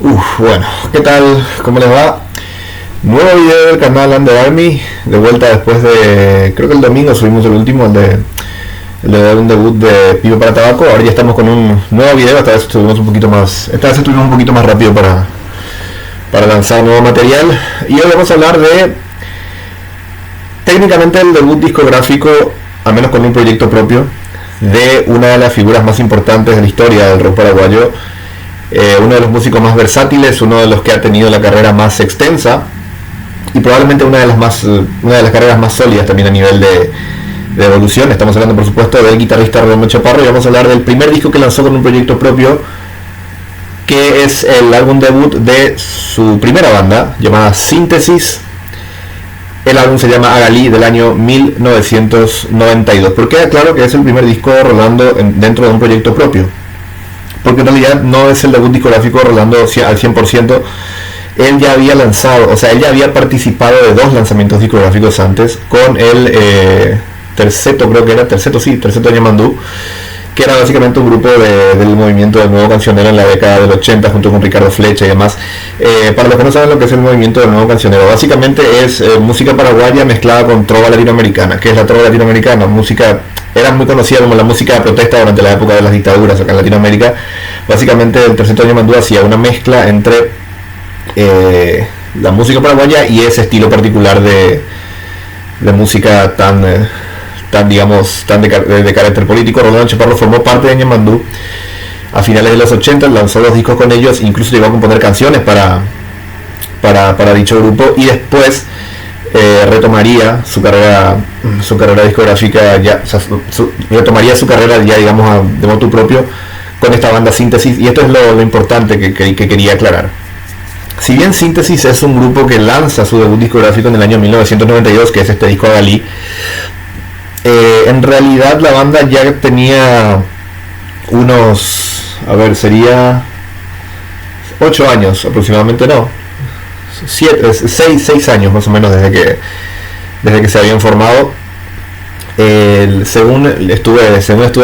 Bueno, ¿qué tal? ¿Cómo les va? Nuevo video del canal Under Army, de vuelta después de, creo que el domingo subimos el último, el de un debut de Pipo para Tabaco. Ahora ya estamos con un nuevo video, esta vez estuvimos un poquito más rápido para lanzar nuevo material. Y hoy vamos a hablar de, técnicamente, el debut discográfico, al menos con un proyecto propio, de una de las figuras más importantes de la historia del rock paraguayo. Uno de los músicos más versátiles, uno de los que ha tenido la carrera más extensa y probablemente una de las carreras más sólidas también a nivel de evolución. Estamos hablando, por supuesto, del guitarrista Rolando Chaparro, y vamos a hablar del primer disco que lanzó con un proyecto propio, que es el álbum debut de su primera banda, llamada Síntesis. El álbum se llama Agalí, del año 1992. ¿Por qué? Claro que es el primer disco de Rolando dentro de un proyecto propio, porque en realidad no es el debut discográfico de Rolando al 100%. Él ya había lanzado, o sea, él ya había participado de dos lanzamientos discográficos antes, con el Terceto, creo que era Terceto Ñemandú, que era básicamente un grupo del movimiento del nuevo cancionero en la década del 80, junto con Ricardo Flecha y demás. Para los que no saben lo que es el movimiento del nuevo cancionero, básicamente es música paraguaya mezclada con trova latinoamericana. ¿Qué es la trova latinoamericana? Era muy conocida como la música de protesta durante la época de las dictaduras acá en Latinoamérica. Básicamente el Terceto Ñemandú hacía una mezcla entre la música paraguaya y ese estilo particular de música tan de carácter político. Rolando Chaparro formó parte de Ñemandú a finales de los 80, lanzó dos discos con ellos, incluso llegó a componer canciones para dicho grupo, y después retomaría su carrera discográfica, retomaría su carrera ya, digamos, de motu propio con esta banda Síntesis. Y esto es lo importante que quería aclarar. Si bien Síntesis es un grupo que lanza su debut discográfico en el año 1992, que es este disco Agalí, en realidad la banda ya tenía sería 8 años aproximadamente, no, 6 años más o menos desde que se habían formado. Según estuve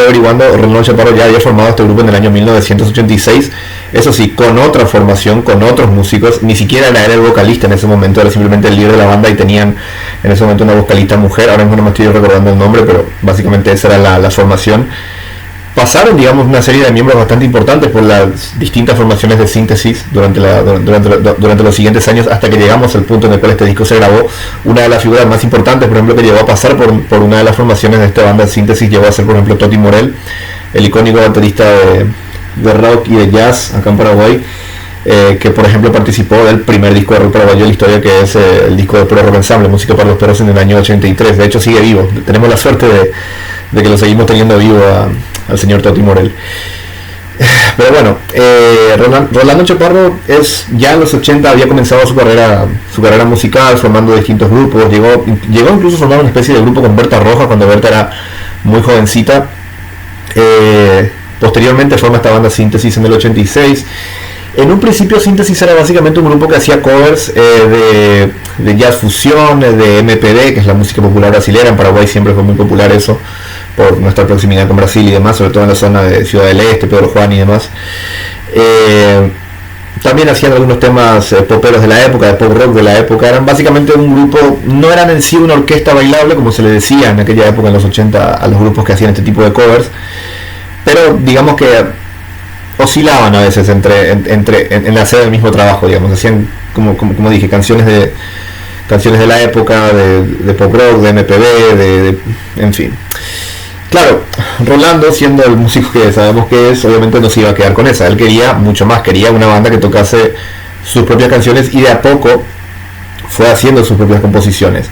averiguando, Rolando Chaparro ya había formado este grupo en el año 1986, eso sí, con otra formación, con otros músicos. Ni siquiera era el vocalista en ese momento, era simplemente el líder de la banda, y tenían en ese momento una vocalista mujer. Ahora mismo no me estoy recordando el nombre, pero básicamente esa era la formación. Pasaron, digamos, una serie de miembros bastante importantes por las distintas formaciones de Síntesis durante los siguientes años, hasta que llegamos al punto en el cual este disco se grabó. Una de las figuras más importantes, por ejemplo, que llegó a pasar por una de las formaciones de esta banda Síntesis, llegó a ser, por ejemplo, Toti Morel, el icónico baterista de rock y de jazz acá en Paraguay, que, por ejemplo, participó del primer disco de rock paraguayo de la historia, que es el disco de Puro Rock Ensemble, Música para los Perros, en el año 83. De hecho, sigue vivo. Tenemos la suerte de que lo seguimos teniendo vivo al señor Toti Morel. Pero bueno, Rolando Chaparro ya en los 80 había comenzado su carrera musical, formando distintos grupos. Llegó incluso a formar una especie de grupo con Berta Roja cuando Berta era muy jovencita. Posteriormente forma esta banda Síntesis en el 86. En un principio Síntesis era básicamente un grupo que hacía covers de jazz fusión, de MPB, que es la música popular brasilera. En Paraguay siempre fue muy popular eso, por nuestra proximidad con Brasil y demás, sobre todo en la zona de Ciudad del Este, Pedro Juan y demás. También hacían algunos temas poperos de la época, de pop rock de la época. Eran básicamente un grupo, no eran en sí una orquesta bailable, como se le decía en aquella época, en los 80, a los grupos que hacían este tipo de covers, pero digamos que oscilaban a veces en hacer el mismo trabajo, digamos. Hacían, como dije, canciones de la época, de pop rock, de MPB, en fin. Claro, Rolando, siendo el músico que sabemos que es, obviamente no se iba a quedar con esa. Él quería mucho más, quería una banda que tocase sus propias canciones, y de a poco fue haciendo sus propias composiciones.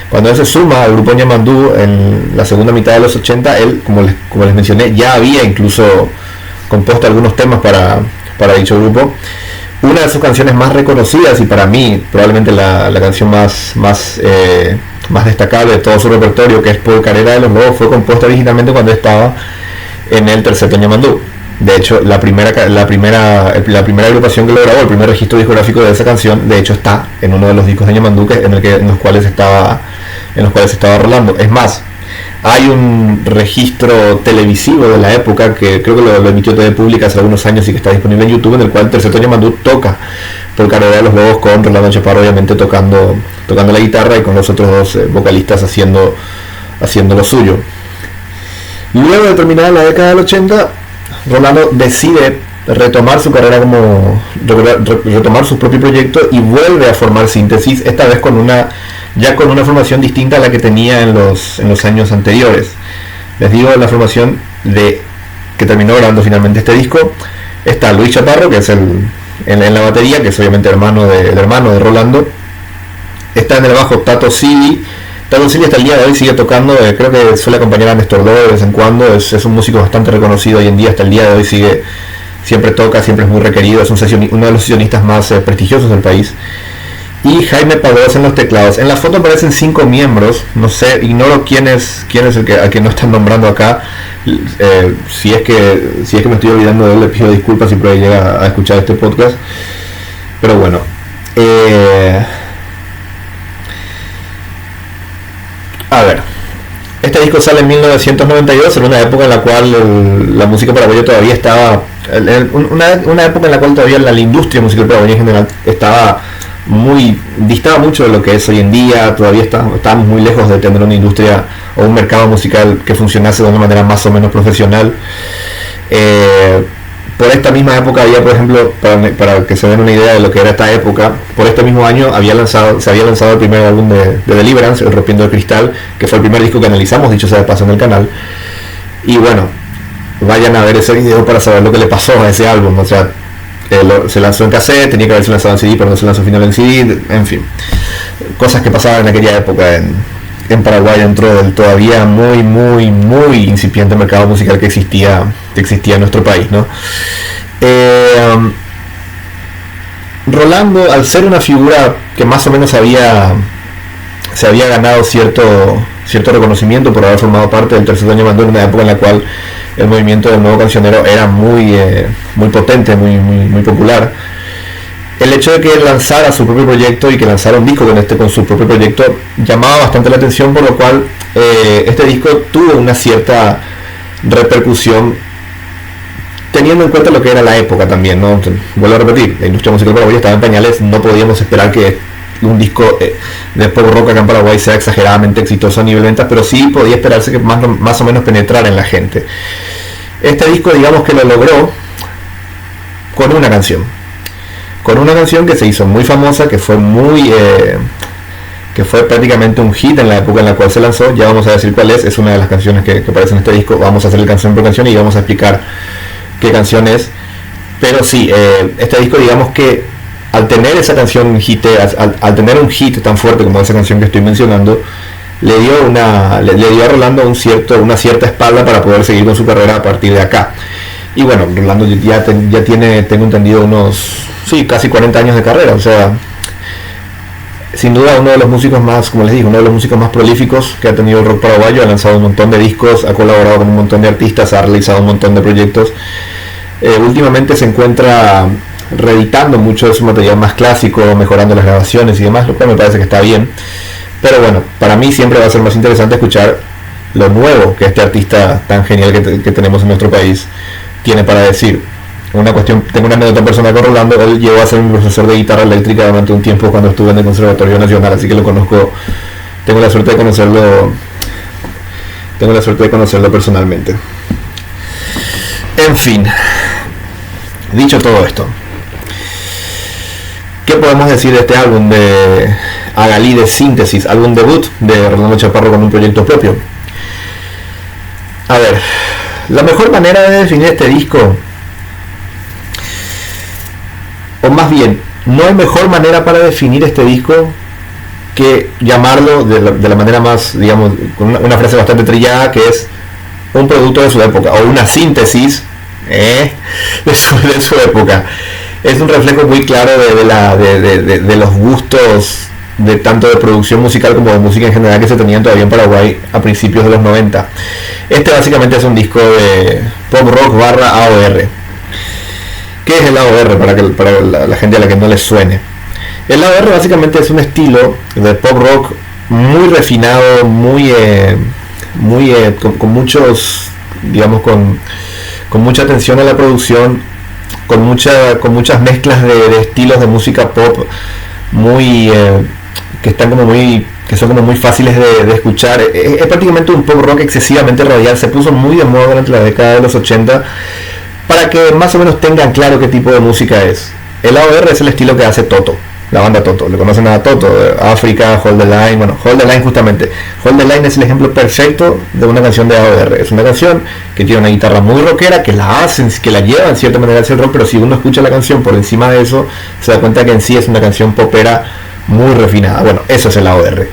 Cuando él se suma al grupo Ñemandú en la segunda mitad de los 80, él, como les mencioné, ya había incluso compuesto algunos temas para dicho grupo. Una de sus canciones más reconocidas, y para mí probablemente la canción más destacable de todo su repertorio, que es Polcarera de los Lobos, fue compuesta originalmente cuando estaba en el Terceto Ñemandú. De hecho, la primera agrupación que lo grabó, el primer registro discográfico de esa canción, de hecho está en uno de los discos de Ñemandú en los cuales estaba Rolando. Es más, Hay un registro televisivo de la época que creo que lo emitió TV Pública hace algunos años y que está disponible en YouTube, en el cual Tercer Toño Mandú toca por Carrera de los Lobos con Rolando Chaparro obviamente tocando la guitarra y con los otros dos vocalistas haciendo lo suyo. Luego de terminar la década del 80, Rolando decide retomar su carrera retomar su propio proyecto y vuelve a formar Síntesis, esta vez con una formación distinta a la que tenía en los años anteriores. Les digo la formación que terminó grabando finalmente este disco. Está Luis Chaparro, que es en la batería, que es obviamente el hermano de Rolando. Está en el bajo Tato Sili. Tato Sili hasta el día de hoy sigue tocando, creo que suele acompañar a Néstor Lobo de vez en cuando, es un músico bastante reconocido hoy en día, hasta el día de hoy siempre toca, siempre es muy requerido, es uno de los sesionistas más prestigiosos del país. Y Jaime Pavos en los teclados. En la foto aparecen 5 miembros, no sé, ignoro quién es a quien no están nombrando acá. Si es que me estoy olvidando de él, le pido disculpas si por ahí llega a escuchar este podcast. Pero bueno, a ver, este disco sale en 1992, en una época en la cual la música paraguaya todavía estaba, una época en la cual todavía la industria musical paraguaya en general distaba mucho de lo que es hoy en día. Todavía estábamos muy lejos de tener una industria o un mercado musical que funcionase de una manera más o menos profesional. Por esta misma época había, por ejemplo, para que se den una idea de lo que era esta época, por este mismo año se había lanzado el primer álbum de Deliverance, El Rompiendo el Cristal, que fue el primer disco que analizamos, dicho sea de paso, en el canal. Y bueno, vayan a ver ese video para saber lo que le pasó a ese álbum. O sea, se lanzó en cassette, tenía que haberse lanzado en CD, pero no se lanzó al final en CD, en fin, cosas que pasaban en aquella época en Paraguay, dentro del todavía muy incipiente mercado musical que existía en nuestro país, ¿no? Rolando, al ser una figura que más o menos se había ganado cierto reconocimiento por haber formado parte del Tercer Toño Mandú en una época en la cual el movimiento del nuevo cancionero era muy potente, muy popular. El hecho de que lanzara su propio proyecto y que lanzara un disco con su propio proyecto llamaba bastante la atención, por lo cual este disco tuvo una cierta repercusión, teniendo en cuenta lo que era la época también, ¿no? Vuelvo a repetir, la industria musical paraguaya estaba en pañales, no podíamos esperar que un disco de pop rock acá en Paraguay sea exageradamente exitoso a nivel ventas, pero sí podía esperarse que más o menos penetrara en la gente. Este disco, digamos que lo logró con una canción que se hizo muy famosa, que fue prácticamente un hit en la época en la cual se lanzó. Ya vamos a decir cuál es una de las canciones que aparece en este disco. Vamos a hacer canción por canción y vamos a explicar qué canción es. Pero sí, este disco, digamos que al tener esa canción al tener un hit tan fuerte como esa canción que estoy mencionando, le dio a Rolando una cierta espalda para poder seguir con su carrera a partir de acá. Y bueno, Rolando ya tiene, tengo entendido, casi 40 años de carrera, o sea, sin duda uno de los músicos más, como les digo, uno de los músicos más prolíficos que ha tenido el rock paraguayo. Ha lanzado un montón de discos, ha colaborado con un montón de artistas, ha realizado un montón de proyectos. Últimamente se encuentra reeditando mucho de su material más clásico, mejorando las grabaciones y demás, lo cual me parece que está bien. Pero bueno, para mí siempre va a ser más interesante escuchar lo nuevo que este artista tan genial que tenemos en nuestro país tiene para decir. Tengo una anécdota personal con Rolando. Él llegó a ser mi profesor de guitarra eléctrica durante un tiempo cuando estuve en el Conservatorio Nacional, así que lo conozco, tengo la suerte de conocerlo personalmente. En fin, dicho todo esto, ¿qué podemos decir de este álbum de Agalí de Síntesis, álbum debut de Rolando Chaparro con un proyecto propio? A ver, la mejor manera de definir este disco, o más bien, no hay mejor manera para definir este disco que llamarlo de la manera más, digamos, con una frase bastante trillada, que es un producto de su época, o una síntesis de su época. Es un reflejo muy claro de los gustos de tanto de producción musical como de música en general que se tenían todavía en Paraguay a principios de los 90. Este básicamente es un disco de pop rock / AOR. ¿Qué es el AOR para la gente a la que no les suene? El AOR básicamente es un estilo de pop rock muy refinado, muy muy con muchos, digamos, con mucha atención a la producción, con muchas mezclas de estilos de música pop muy que son como muy fáciles de escuchar. Es prácticamente un pop rock excesivamente radial, se puso muy de moda durante la década de los 80 para que más o menos tengan claro qué tipo de música es. El AOR es el estilo que hace Toto, la banda Toto, le conocen a Toto, África, Hold the Line, bueno, Hold the Line justamente. Hold the Line es el ejemplo perfecto de una canción de AOR. Es una canción que tiene una guitarra muy rockera, que la lleva en cierta manera hacia el rock, pero si uno escucha la canción por encima de eso, se da cuenta que en sí es una canción popera muy refinada. Bueno, eso es el AOR.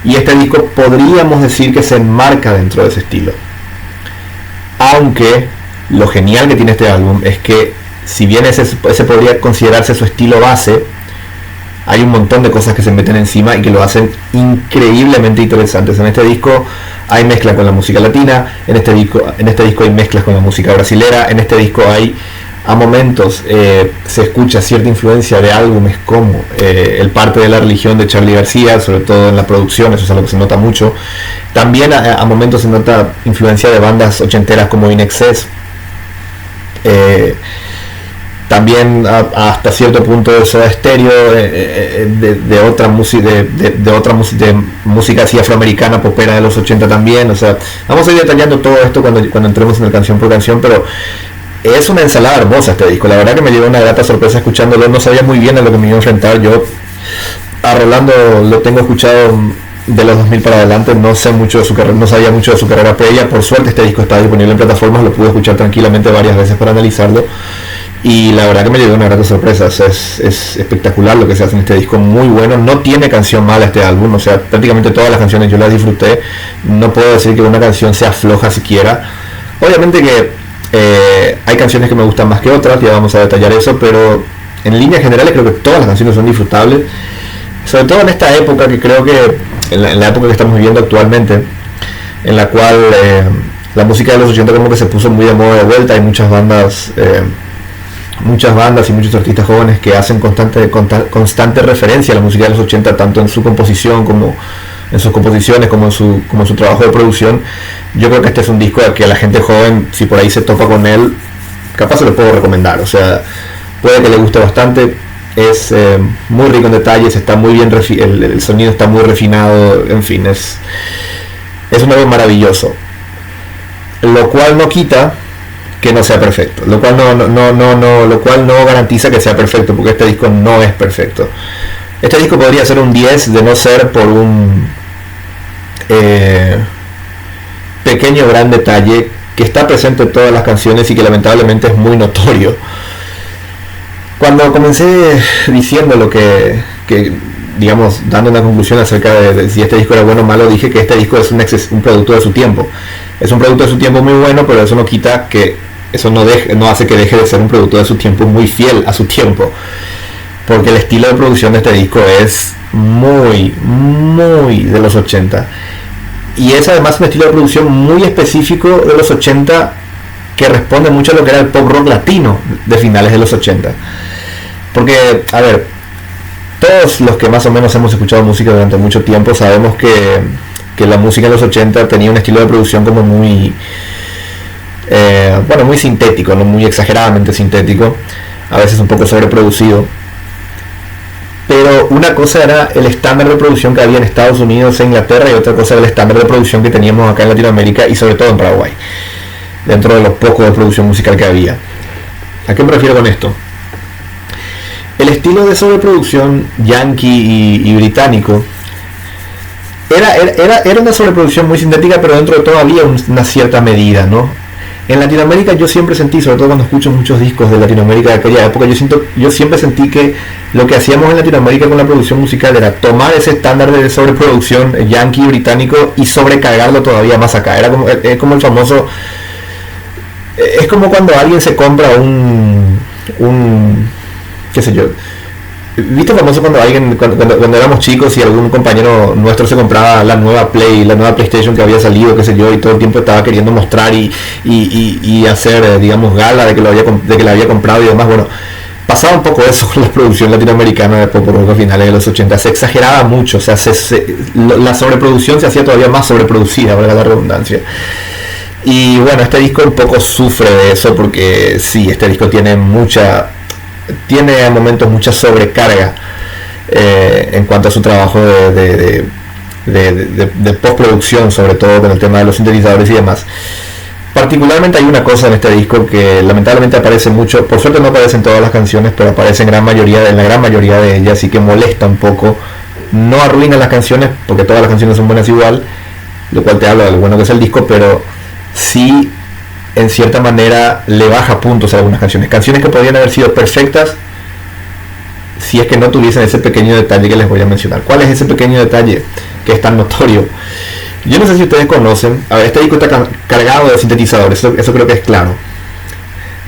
Y este disco podríamos decir que se enmarca dentro de ese estilo. Aunque lo genial que tiene este álbum es que, si bien ese podría considerarse su estilo base, hay un montón de cosas que se meten encima y que lo hacen increíblemente interesantes. En este disco hay mezcla con la música latina, en este disco hay mezclas con la música brasilera, en este disco hay, a momentos, se escucha cierta influencia de álbumes como El parte de la religión de Charly García, sobre todo en la producción, eso es algo que se nota mucho. También a momentos se nota influencia de bandas ochenteras como In Excess. También hasta cierto punto de Soda Stereo, de otra música, de música así afroamericana, popera de los 80 también. O sea, vamos a ir detallando todo esto cuando entremos en el canción por canción, pero es una ensalada hermosa este disco. La verdad que me llevó una grata sorpresa escuchándolo. No sabía muy bien a lo que me iba a enfrentar. Yo a Rolando lo tengo escuchado de los 2000 para adelante, no sabía mucho de su carrera previa. Por suerte este disco está disponible en plataformas, lo pude escuchar tranquilamente varias veces para analizarlo, y la verdad que me llevó una grata sorpresa. O sea, es espectacular lo que se hace en este disco, muy bueno. No tiene canción mala este álbum, o sea, prácticamente todas las canciones yo las disfruté. No puedo decir que una canción sea floja siquiera. Obviamente que hay canciones que me gustan más que otras, ya vamos a detallar eso, pero en líneas generales creo que todas las canciones son disfrutables, sobre todo en esta época, que creo que en la época que estamos viviendo actualmente, en la cual la música de los 80 como que se puso muy de moda de vuelta. Hay muchas bandas y muchos artistas jóvenes que hacen constante referencia a la música de los 80, tanto en su composición como en sus composiciones, como en su trabajo de producción. Yo creo que este es un disco que a la gente joven, si por ahí se topa con él, capaz se lo puedo recomendar. O sea, puede que le guste bastante. Es muy rico en detalles, está muy bien, el sonido está muy refinado, en fin, es un álbum maravilloso, lo cual no quita que no sea perfecto, lo cual no garantiza que sea perfecto, porque este disco no es perfecto. Este disco podría ser un 10 de no ser por un pequeño gran detalle que está presente en todas las canciones y que lamentablemente es muy notorio. Cuando comencé diciendo lo que digamos, dando una conclusión acerca de si este disco era bueno o malo, dije que este disco es un producto de su tiempo. Es un producto de su tiempo muy bueno, pero eso no quita que eso no hace que deje de ser un producto de su tiempo muy fiel a su tiempo. Porque el estilo de producción de este disco es muy, muy de los 80. Y es además un estilo de producción muy específico de los 80, que responde mucho a lo que era el pop rock latino de finales de los 80. Porque, a ver, todos los que más o menos hemos escuchado música durante mucho tiempo sabemos que la música en los 80 tenía un estilo de producción como muy muy sintético, no muy exageradamente sintético, a veces un poco sobreproducido. Pero una cosa era el estándar de producción que había en Estados Unidos e Inglaterra, y otra cosa era el estándar de producción que teníamos acá en Latinoamérica y sobre todo en Paraguay, dentro de los pocos de producción musical que había. ¿A qué me refiero con esto? El estilo de sobreproducción yankee y británico era una sobreproducción muy sintética, pero dentro de todo había una cierta medida, ¿no? En Latinoamérica yo siempre sentí, sobre todo cuando escucho muchos discos de Latinoamérica de aquella época, yo siempre sentí que lo que hacíamos en Latinoamérica con la producción musical era tomar ese estándar de sobreproducción yankee y británico y sobrecargarlo todavía más acá. Era como el famoso... Es como cuando alguien se compra un qué sé yo, ¿viste famoso cuando éramos chicos y algún compañero nuestro se compraba la nueva PlayStation que había salido, qué sé yo, y todo el tiempo estaba queriendo mostrar y hacer, digamos, gala de que la había comprado y demás? Bueno, pasaba un poco eso con la producción latinoamericana de pop rock a finales de los 80, se exageraba mucho, o sea, la sobreproducción se hacía todavía más sobreproducida, valga la redundancia. Y bueno, este disco un poco sufre de eso porque sí, este disco tiene a momentos mucha sobrecarga en cuanto a su trabajo de postproducción, sobre todo con el tema de los sintetizadores y demás. Particularmente hay una cosa en este disco que lamentablemente aparece mucho, por suerte no aparece en todas las canciones, pero aparece en la gran mayoría de ellas, y que molesta un poco. No arruina las canciones, porque todas las canciones son buenas igual, lo cual te habla de lo bueno que es el disco, pero sí, en cierta manera, le baja puntos a algunas canciones. Canciones que podrían haber sido perfectas si es que no tuviesen ese pequeño detalle que les voy a mencionar. ¿Cuál es ese pequeño detalle que es tan notorio? Yo no sé si ustedes conocen, a ver, este disco está cargado de sintetizadores, eso creo que es claro,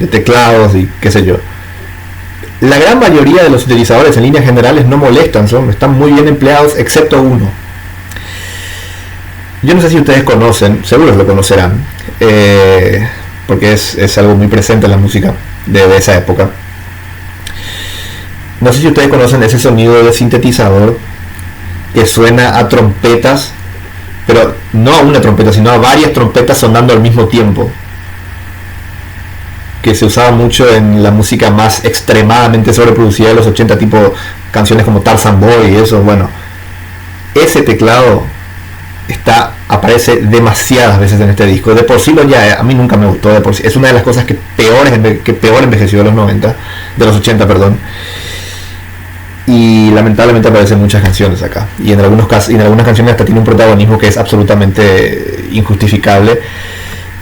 de teclados y qué sé yo. La gran mayoría de los sintetizadores en líneas generales no molestan, están muy bien empleados, excepto uno. Yo no sé si ustedes conocen, seguro lo conocerán, porque es algo muy presente en la música de esa época. No sé si ustedes conocen ese sonido de sintetizador que suena a trompetas, pero no a una trompeta, sino a varias trompetas sonando al mismo tiempo, que se usaba mucho en la música más extremadamente sobreproducida de los 80, tipo canciones como Tarzan Boy y eso. Bueno, ese teclado aparece demasiadas veces en este disco. De por sí a mí nunca me gustó, de por sí. Es una de las cosas que peor envejeció de los 90, de los 80, perdón. Y lamentablemente aparecen muchas canciones acá. Y en algunas canciones hasta tiene un protagonismo que es absolutamente injustificable.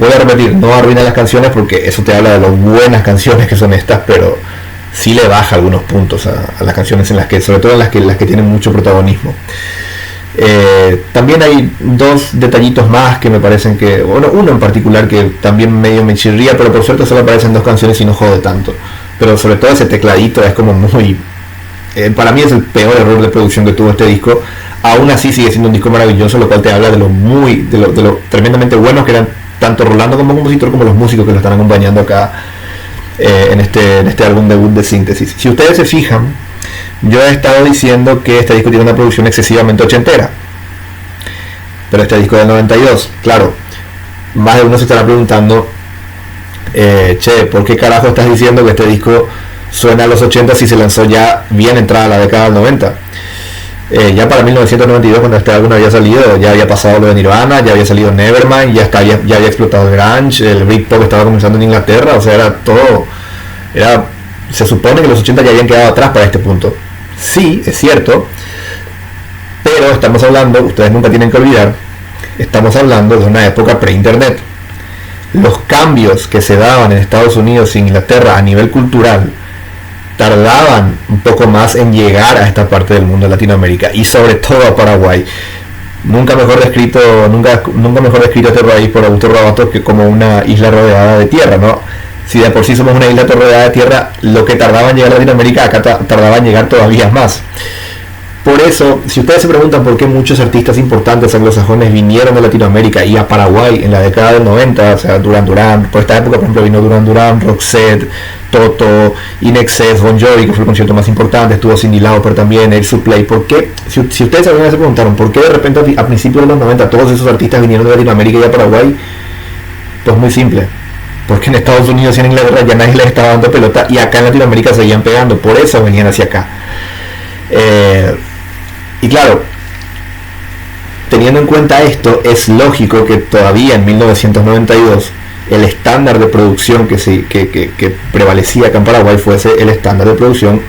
Voy a repetir, no arruina las canciones porque eso te habla de lo buenas canciones que son estas, pero sí le baja algunos puntos a las canciones sobre todo en las que tienen mucho protagonismo. También hay dos detallitos más que me parecen que, bueno, uno en particular que también medio me chirría, pero por suerte solo aparecen dos canciones y no jode tanto. Pero sobre todo ese tecladito es como muy... para mí es el peor error de producción que tuvo este disco. Aún así sigue siendo un disco maravilloso, lo cual te habla de lo tremendamente buenos que eran tanto Rolando como compositor, como los músicos que lo están acompañando acá en este álbum debut de Síntesis. Si ustedes se fijan, yo he estado diciendo que este disco tiene una producción excesivamente ochentera, pero este disco del 92, claro, más de uno se estará preguntando, ¿por qué carajo estás diciendo que este disco suena a los 80 si se lanzó ya bien entrada la década del 90? Ya para 1992, cuando este álbum había salido, ya había pasado lo de Nirvana, ya había salido Nevermind, ya había explotado el grunge, el Britpop estaba comenzando en Inglaterra, o sea, se supone que los 80 ya habían quedado atrás para este punto. Sí, es cierto, pero estamos hablando, ustedes nunca tienen que olvidar, estamos hablando de una época pre-internet. Los cambios que se daban en Estados Unidos e Inglaterra a nivel cultural tardaban un poco más en llegar a esta parte del mundo de Latinoamérica y sobre todo a Paraguay. Nunca mejor descrito este país por Augusto Rabato que como una isla rodeada de tierra, ¿no? Si de por sí somos una isla rodeada de tierra, lo que tardaba en llegar a Latinoamérica acá tardaba en llegar todavía más. Por eso, si ustedes se preguntan por qué muchos artistas importantes anglosajones vinieron de Latinoamérica y a Paraguay en la década del 90, o sea, Duran Duran, por esta época por ejemplo vino Duran Duran, Roxette, Toto, In Excess, Bon Jovi, que fue el concierto más importante, estuvo Cyndi Lauper también, Air Supply. ¿Por qué? Si ustedes alguna vez se preguntaron por qué de repente a principios de los 90 todos esos artistas vinieron de Latinoamérica y a Paraguay, pues muy simple. Porque en Estados Unidos y en Inglaterra ya nadie les estaba dando pelota y acá en Latinoamérica seguían pegando, por eso venían hacia acá. Y claro, teniendo en cuenta esto, es lógico que todavía en 1992 el estándar de producción que prevalecía acá en Paraguay fuese el estándar de producción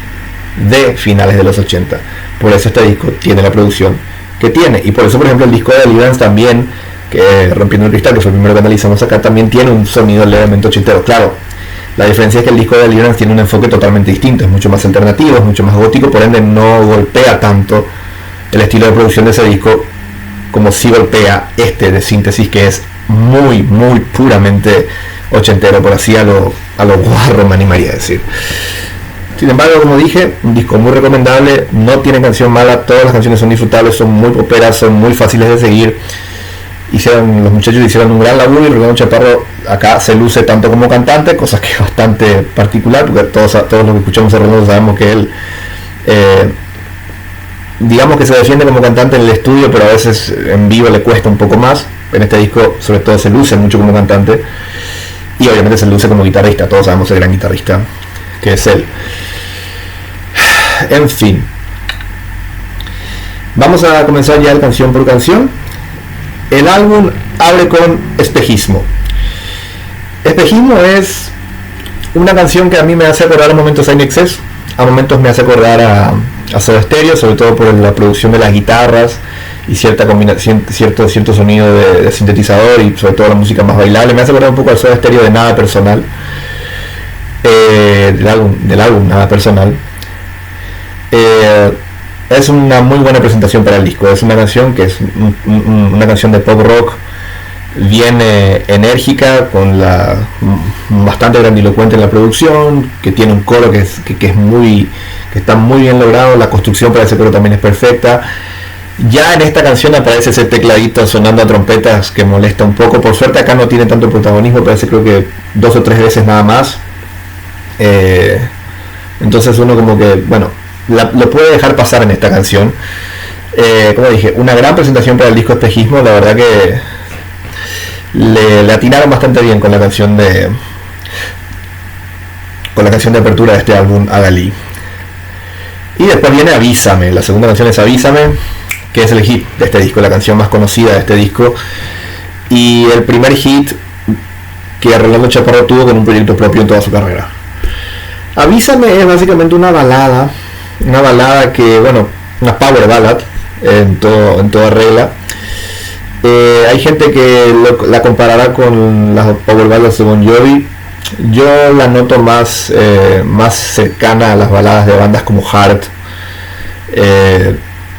de finales de los 80. Por eso este disco tiene la producción que tiene. Y por eso, por ejemplo, el disco de Deliverance también, que Rompiendo el Cristal, que fue el primero que analizamos acá, también tiene un sonido levemente ochentero. Claro, la diferencia es que el disco de Deliverance tiene un enfoque totalmente distinto, es mucho más alternativo, es mucho más gótico, por ende no golpea tanto el estilo de producción de ese disco como si golpea este de Síntesis, que es muy puramente ochentero, por así a lo guarro me animaría a decir. Sin embargo, como dije, un disco muy recomendable, no tiene canción mala, todas las canciones son disfrutables, son muy poperas, son muy fáciles de seguir. los muchachos hicieron un gran laburo y Rolando Chaparro acá se luce tanto como cantante, cosa que es bastante particular porque todos los que escuchamos a Rolando sabemos que él digamos que se defiende como cantante en el estudio, pero a veces en vivo le cuesta un poco más. En este disco sobre todo se luce mucho como cantante y obviamente se luce como guitarrista, todos sabemos el gran guitarrista que es él. En fin, vamos a comenzar ya canción por canción. El álbum abre con Espejismo. Espejismo es una canción que a mí me hace acordar a momentos a INXS, a momentos me hace acordar a Soda Stereo, sobre todo por la producción de las guitarras y cierta combinación, cierto sonido de sintetizador y sobre todo la música más bailable. Me hace acordar un poco al Soda Stereo de Nada Personal, del álbum Nada Personal. Es una muy buena presentación para el disco. Es una canción que es una canción de pop rock bien enérgica, con bastante grandilocuente en la producción, que tiene un coro que está muy bien logrado. La construcción para ese coro también es perfecta. Ya en esta canción aparece ese tecladito sonando a trompetas que molesta un poco. Por suerte acá no tiene tanto protagonismo, parece creo que 2 o 3 veces nada más. Entonces uno como que, bueno, lo puede dejar pasar en esta canción. Como dije, una gran presentación para el disco Espejismo. La verdad que le atinaron bastante bien con la canción de apertura de este álbum, Agalí. Y después viene Avísame. La segunda canción es Avísame, que es el hit de este disco, la canción más conocida de este disco y el primer hit que Rolando Chaparro tuvo con un proyecto propio en toda su carrera. Avísame es básicamente una balada que, bueno, una power ballad en toda regla. Hay gente que la comparará con las power ballads de Bon Jovi. Yo la noto más cercana a las baladas de bandas como Heart,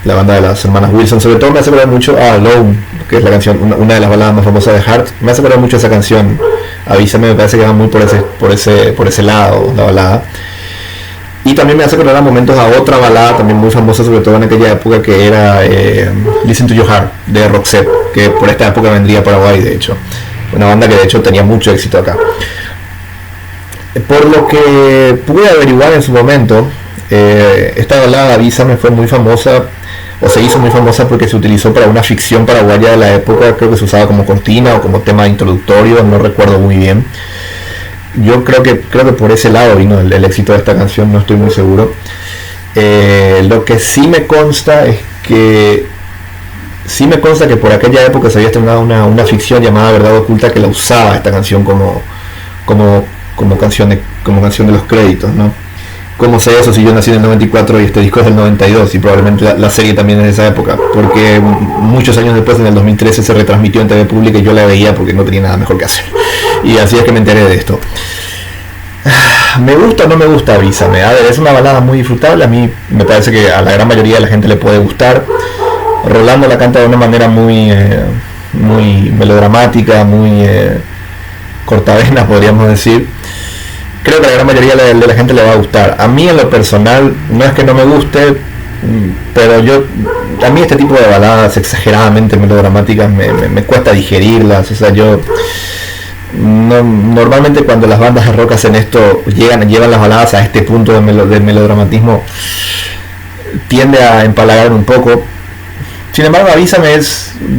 la banda de las hermanas Wilson. Sobre todo me hace acordar mucho a Alone, que es la canción, una de las baladas más famosas de Heart. Me hace acordar mucho esa canción. Avísame, me parece que va muy por ese lado la balada. Y también me hace acordar a momentos a otra balada también muy famosa, sobre todo en aquella época, que era Listen to Your Heart de Roxette, que por esta época vendría a Paraguay, de hecho. Una banda que de hecho tenía mucho éxito acá. Por lo que pude averiguar en su momento, esta balada Avísame fue muy famosa, o se hizo muy famosa porque se utilizó para una ficción paraguaya de la época. Creo que se usaba como cortina o como tema introductorio, no recuerdo muy bien. Yo creo que por ese lado vino el éxito de esta canción, no estoy muy seguro. Lo que sí me consta es que por aquella época se había estrenado una ficción llamada Verdad Oculta que la usaba esta canción como canción de los créditos, ¿no? ¿Cómo sé eso si yo nací en el 94 y este disco es del 92? Y probablemente la serie también es de esa época, porque muchos años después, en el 2013, se retransmitió en TV Pública y yo la veía porque no tenía nada mejor que hacer. Y así es que me enteré de esto. ¿Me gusta o no me gusta Avísame? A ver, es una balada muy disfrutable. A mí me parece que a la gran mayoría de la gente le puede gustar. Rolando la canta de una manera muy melodramática, muy cortavenas, podríamos decir. Creo que a la gran mayoría de la gente le va a gustar. A mí en lo personal no es que no me guste, pero a mí este tipo de baladas exageradamente melodramáticas me cuesta digerirlas. O sea, normalmente cuando las bandas de rock hacen esto, llevan las baladas a este punto de melodramatismo, tiende a empalagar un poco. Sin embargo, Avísame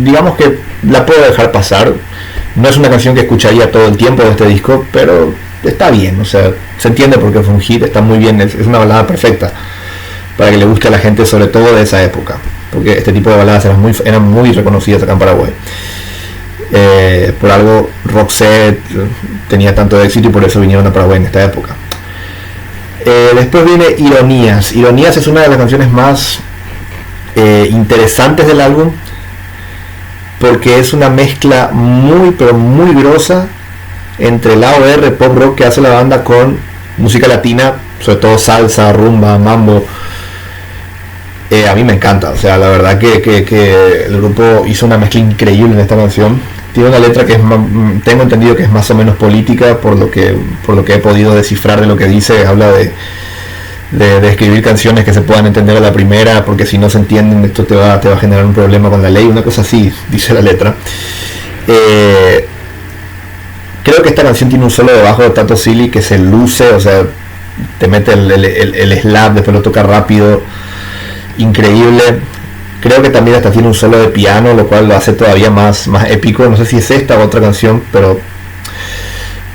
digamos que la puedo dejar pasar. No es una canción que escucharía todo el tiempo de este disco, pero está bien, o sea, se entiende porque fue un hit, está muy bien, es una balada perfecta para que le guste a la gente, sobre todo de esa época, porque este tipo de baladas eran muy reconocidas acá en Paraguay. Por algo Roxette tenía tanto éxito y por eso vinieron a Paraguay en esta época. Después viene Ironías. Ironías es una de las canciones más interesantes del álbum, porque es una mezcla muy pero muy grosa entre el AOR pop rock que hace la banda con música latina, sobre todo salsa, rumba, mambo. A mí me encanta, o sea, la verdad que el grupo hizo una mezcla increíble en esta canción. Tiene una letra que tengo entendido que es más o menos política, por lo que he podido descifrar de lo que dice. Habla de escribir canciones que se puedan entender a la primera, porque si no se entienden esto te va a generar un problema con la ley, una cosa así, dice la letra. Creo que esta canción tiene un solo de bajo de Tato Silly que se luce, o sea, te mete el slap, después lo toca rápido, increíble. Creo que también hasta tiene un solo de piano, lo cual lo hace todavía más épico. No sé si es esta o otra canción, pero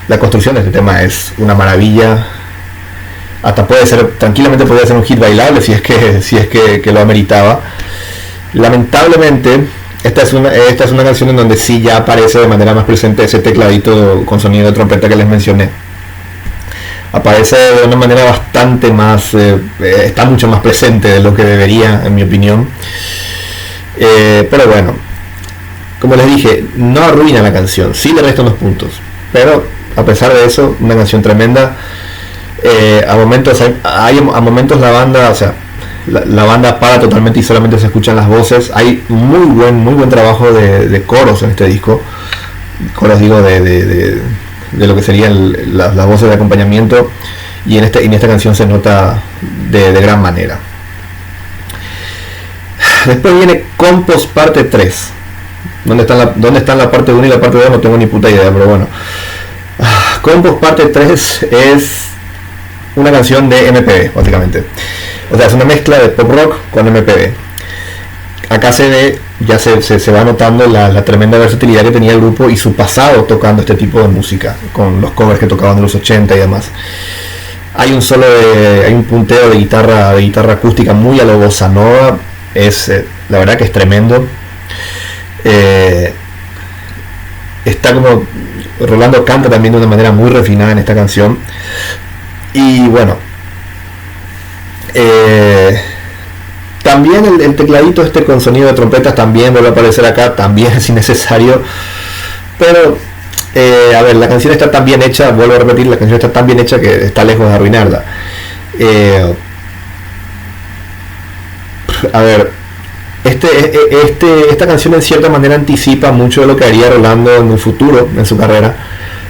la construcción de este tema es una maravilla. Hasta tranquilamente podría ser un hit bailable si es que lo ameritaba. Lamentablemente, esta es una canción en donde sí ya aparece de manera más presente ese tecladito con sonido de trompeta que les mencioné. Aparece de una manera bastante más, está mucho más presente de lo que debería, en mi opinión. Pero bueno, como les dije, no arruina la canción, sí le resta unos puntos, pero a pesar de eso, una canción tremenda. A momentos la banda, o sea, la banda para totalmente y solamente se escuchan las voces. Hay muy buen trabajo de coros en este disco. Coros, digo, de lo que serían las voces de acompañamiento, y en esta canción se nota de gran manera. Después viene Compos parte 3. ¿Dónde están la parte 1 y la parte 2? No tengo ni puta idea, pero bueno. Compos parte 3 es una canción de MPB, básicamente. O sea, es una mezcla de pop rock con MPB. Acá se va notando la tremenda versatilidad que tenía el grupo y su pasado tocando este tipo de música, con los covers que tocaban de los 80 y demás. Hay un punteo de guitarra acústica muy a lo bossa nova. La verdad que es tremendo. Está como Rolando canta también de una manera muy refinada en esta canción. Y bueno, también el tecladito con sonido de trompetas también vuelve a aparecer acá, también es innecesario, pero a ver, la canción está tan bien hecha, vuelvo a repetir, la canción está tan bien hecha que está lejos de arruinarla. A ver, esta canción en cierta manera anticipa mucho de lo que haría Rolando en un futuro en su carrera.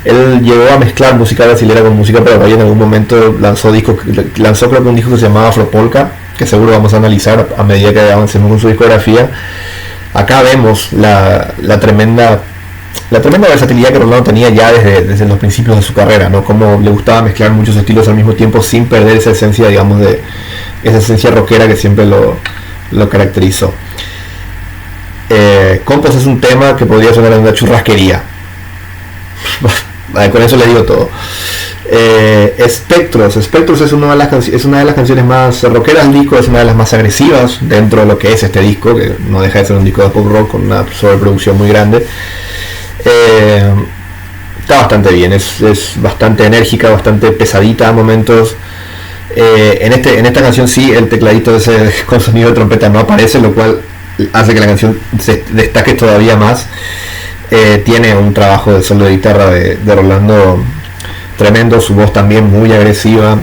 Él llegó a mezclar música brasilera con música paraguaya. En algún momento lanzó creo que un disco que se llamaba Afropolka, que seguro vamos a analizar a medida que avancemos con su discografía. Acá vemos la tremenda versatilidad que Rolando tenía ya desde los principios de su carrera, ¿no? Como le gustaba mezclar muchos estilos al mismo tiempo sin perder esa esencia, digamos, de esa esencia rockera que siempre lo caracterizó. Compos es un tema que podría sonar en una churrasquería. Con eso le digo todo. Espectros es una de las canciones más rockeras del disco, es una de las más agresivas dentro de lo que es este disco, que no deja de ser un disco de pop rock con una sobreproducción muy grande. Está bastante bien, es bastante enérgica, bastante pesadita a momentos. En esta canción sí, el tecladito ese con sonido de trompeta no aparece, lo cual hace que la canción se destaque todavía más. Tiene un trabajo de solo de guitarra de Rolando tremendo, su voz también muy agresiva,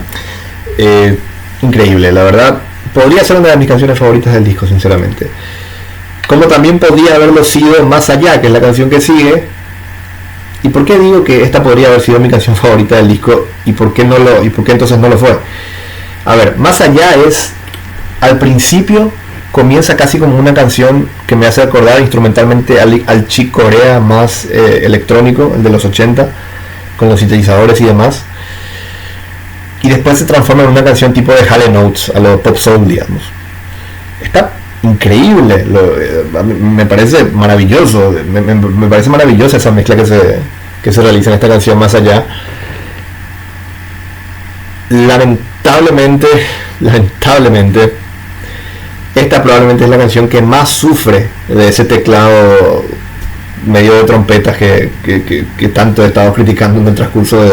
increíble, la verdad. Podría ser una de mis canciones favoritas del disco, sinceramente. Como también podría haberlo sido Más Allá, que es la canción que sigue. ¿Y por qué digo que esta podría haber sido mi canción favorita del disco? ¿Y por qué entonces no lo fue? A ver, Más Allá al principio comienza casi como una canción que me hace acordar instrumentalmente al Chick Corea más electrónico, el de los 80, con los sintetizadores y demás. Y después se transforma en una canción tipo de Hall & Oates, a lo pop soul, digamos. Está increíble, me parece maravilloso, me parece maravillosa esa mezcla que se realiza en esta canción Más Allá. Lamentablemente, esta probablemente es la canción que más sufre de ese teclado medio de trompetas que tanto he estado criticando en el transcurso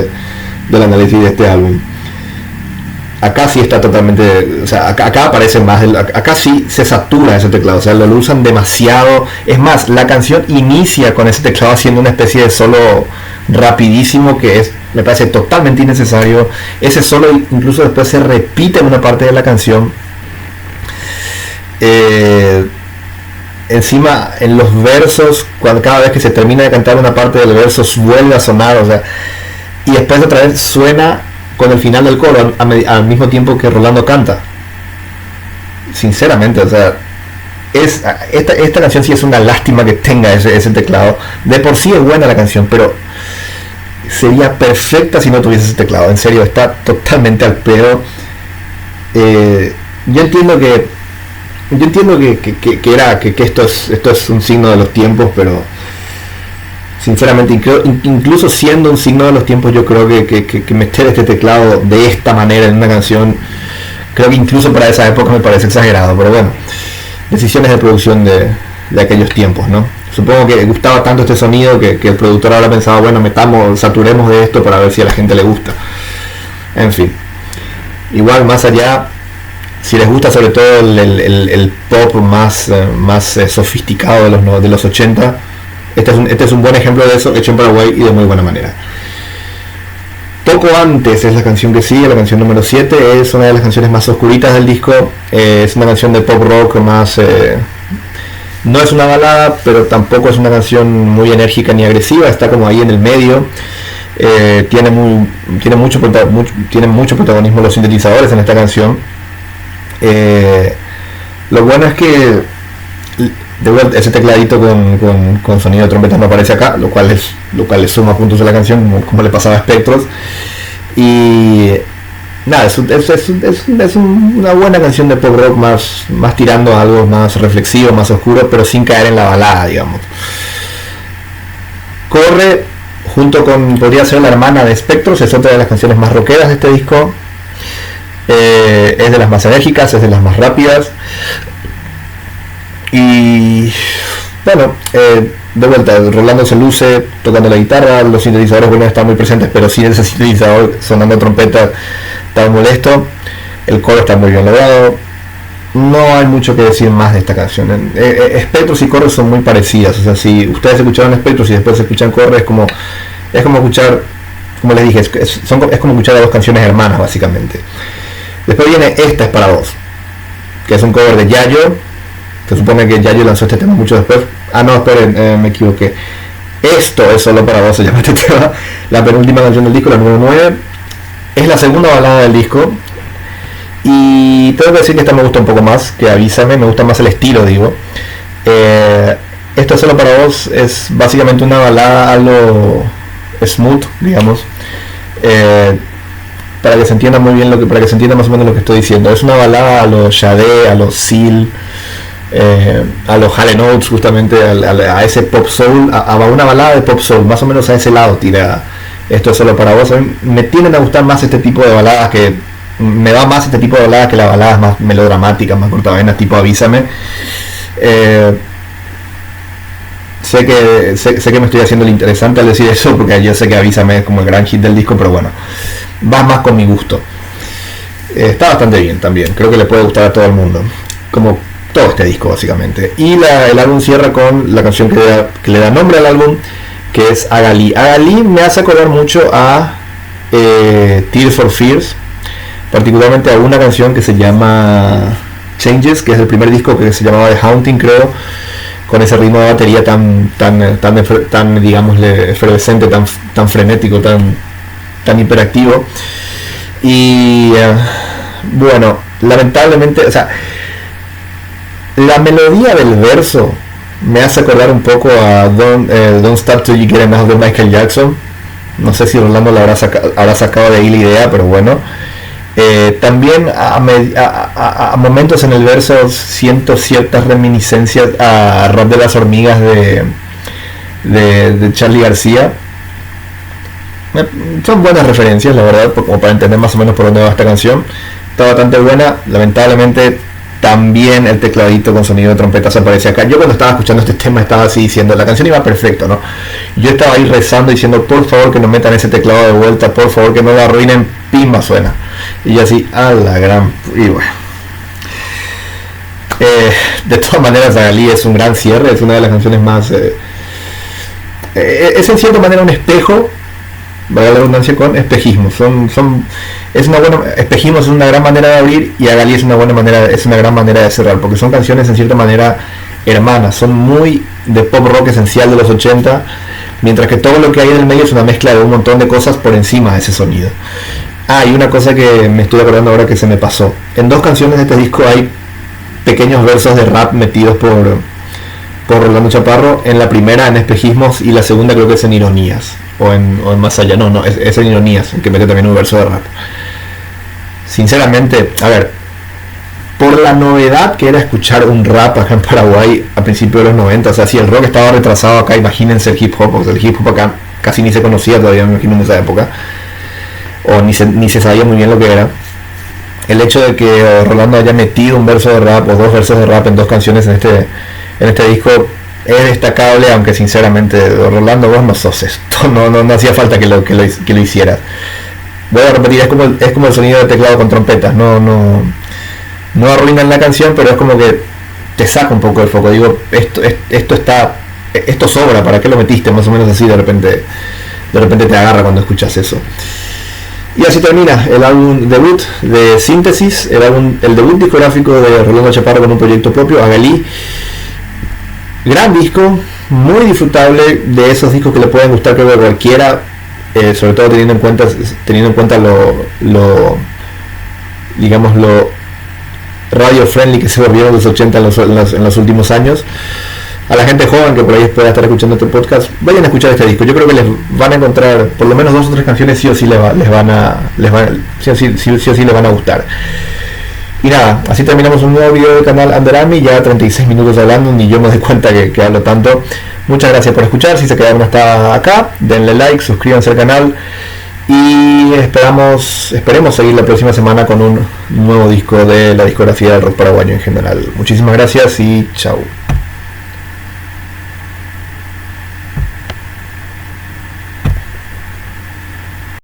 del análisis de este álbum. Acá sí está totalmente, o sea, acá aparece más, acá sí se satura ese teclado, o sea, lo usan demasiado. Es más, la canción inicia con ese teclado haciendo una especie de solo rapidísimo que me parece totalmente innecesario. Ese solo incluso después se repite en una parte de la canción. Encima en los versos, cada vez que se termina de cantar una parte del verso vuelve a sonar, o sea, y después otra vez suena con el final del coro al mismo tiempo que Rolando canta. Sinceramente, o sea, esta canción sí es una lástima que tenga ese teclado. De por sí es buena la canción, pero sería perfecta si no tuviese ese teclado. En serio, está totalmente al pedo. Yo entiendo que esto es un signo de los tiempos, pero sinceramente, incluso siendo un signo de los tiempos, yo creo que meter este teclado de esta manera en una canción, creo que incluso para esa época me parece exagerado. Pero bueno, decisiones de producción de aquellos tiempos, ¿no? Supongo que gustaba tanto este sonido que el productor habrá pensado, bueno, saturemos de esto para ver si a la gente le gusta. En fin, igual, más allá, si les gusta sobre todo el pop más sofisticado de los 80, este es un buen ejemplo de eso, hecho en Paraguay y de muy buena manera. Poco antes es la canción que sigue, la canción número 7, es una de las canciones más oscuritas del disco. Es una canción de pop rock más... no es una balada, pero tampoco es una canción muy enérgica ni agresiva, está como ahí en el medio. Tiene mucho protagonismo los sintetizadores en esta canción. Lo bueno es que de vuelta ese tecladito con sonido de trompeta no aparece acá, lo cual le suma puntos a la canción, como le pasaba a Spectros. Y nada, es una buena canción de pop rock más tirando a algo más reflexivo, más oscuro, pero sin caer en la balada, digamos. Corre, junto con, podría ser la hermana de Spectros, es otra de las canciones más rockeras de este disco. Es de las más enérgicas, es de las más rápidas. Y bueno, de vuelta, Rolando se luce tocando la guitarra, los sintetizadores vuelven a estar muy presentes, pero sin ese sintetizador sonando trompeta tan molesto. El coro está muy bien logrado. No hay mucho que decir más de esta canción. Spectros y Corre son muy parecidas, o sea, si ustedes escucharon Spectros y después escuchan Corre, es como escuchar, como les dije, es como escuchar a dos canciones hermanas, básicamente. Después viene Esta es para vos, que es un cover de Yayo. Se supone que Yayo lanzó este tema mucho después. Ah, no, esperen, me equivoqué. Esto es solo para vos, se llama este tema. La penúltima canción del disco, la número 9. Es la segunda balada del disco. Y tengo que decir que esta me gusta un poco más que Avísame. Me gusta más el estilo, digo. Esto es solo para vos. Es básicamente una balada algo smooth, digamos. Para que se entienda muy bien para que se entienda más o menos lo que estoy diciendo. Es una balada a los Sade, a los Seal, a los Hall & Oates, justamente a ese pop soul, a una balada de pop soul, más o menos a ese lado tira Esto es solo para vos. A mí me tienden a gustar más este tipo de baladas, que me va más este tipo de baladas que las baladas más melodramáticas, más cortavenas, tipo Avísame. Sé que me estoy haciendo el interesante al decir eso, porque yo sé que Avísame es como el gran hit del disco, pero bueno, va más con mi gusto. Está bastante bien también, creo que le puede gustar a todo el mundo, como todo este disco básicamente. Y el álbum cierra con la canción que le da nombre al álbum, que es Agalí. Agalí me hace acordar mucho a Tears for Fears, particularmente a una canción que se llama Changes, que es el primer disco, que se llamaba The Haunting, creo, con ese ritmo de batería tan digámosle efervescente, tan frenético, tan hiperactivo. Y bueno, lamentablemente, o sea, la melodía del verso me hace acordar un poco a Don't Stop Till You Get Enough de Michael Jackson. No sé si Rolando la habrá sacado de ahí la idea, pero bueno. También a momentos en el verso siento ciertas reminiscencias a Rock de las Hormigas de Charly García. Son buenas referencias, la verdad, como para entender más o menos por dónde va esta canción. Está bastante buena. Lamentablemente también el tecladito con sonido de trompetas aparece acá. Yo cuando estaba escuchando este tema estaba así diciendo, la canción iba perfecto, ¿no? Yo estaba ahí rezando diciendo, por favor que no metan ese teclado de vuelta, por favor que no lo arruinen, pimba suena. Y yo así, a la gran... Y bueno. De todas maneras, Agalí es un gran cierre, es una de las canciones más... es en cierta manera un espejo, valga la redundancia, con espejismo. Espejismo es una gran manera de abrir, y Agalí es una gran manera de cerrar, porque son canciones en cierta manera hermanas, son muy de pop rock esencial de los 80, mientras que todo lo que hay en el medio es una mezcla de un montón de cosas por encima de ese sonido. Y una cosa que me estoy acordando ahora que se me pasó. En 2 canciones de este disco hay pequeños versos de rap metidos por Rolando Chaparro. En la primera en Espejismos y la segunda creo que es en Ironías. O en Más Allá. No, es en Ironías, en que mete también un verso de rap. Sinceramente, a ver, por la novedad que era escuchar un rap acá en Paraguay a principios de los 90, o sea, si el rock estaba retrasado acá, imagínense el hip hop, porque el hip hop acá casi ni se conocía todavía, me imagino, en esa época, o ni se sabía muy bien lo que era. El hecho de que Rolando haya metido un verso de rap o 2 versos de rap en 2 canciones en este disco es destacable, aunque sinceramente, Rolando, vos no sos esto, no hacía falta que lo hicieras. Voy a repetir, es como el sonido de teclado con trompetas, no arruinan la canción, pero es como que te saca un poco el foco. Digo, esto sobra, ¿para qué lo metiste? Más o menos así, de repente te agarra cuando escuchas eso. Y así termina el álbum debut de Síntesis, el debut discográfico de Rolando Chaparro con un proyecto propio, Agalí. Gran disco, muy disfrutable, de esos discos que le pueden gustar creo que a cualquiera, sobre todo teniendo en cuenta lo radio friendly que se volvieron los 80 en los últimos años. A la gente joven que por ahí pueda estar escuchando este podcast, vayan a escuchar este disco. Yo creo que les van a encontrar por lo menos 2 o 3 canciones sí o sí les van a gustar. Y nada, así terminamos un nuevo video del canal Underarmy, ya 36 minutos hablando, ni yo me doy cuenta que hablo tanto. Muchas gracias por escuchar, si se quedaron hasta acá, denle like, suscríbanse al canal y esperemos seguir la próxima semana con un nuevo disco de la discografía del rock paraguayo en general. Muchísimas gracias y chao.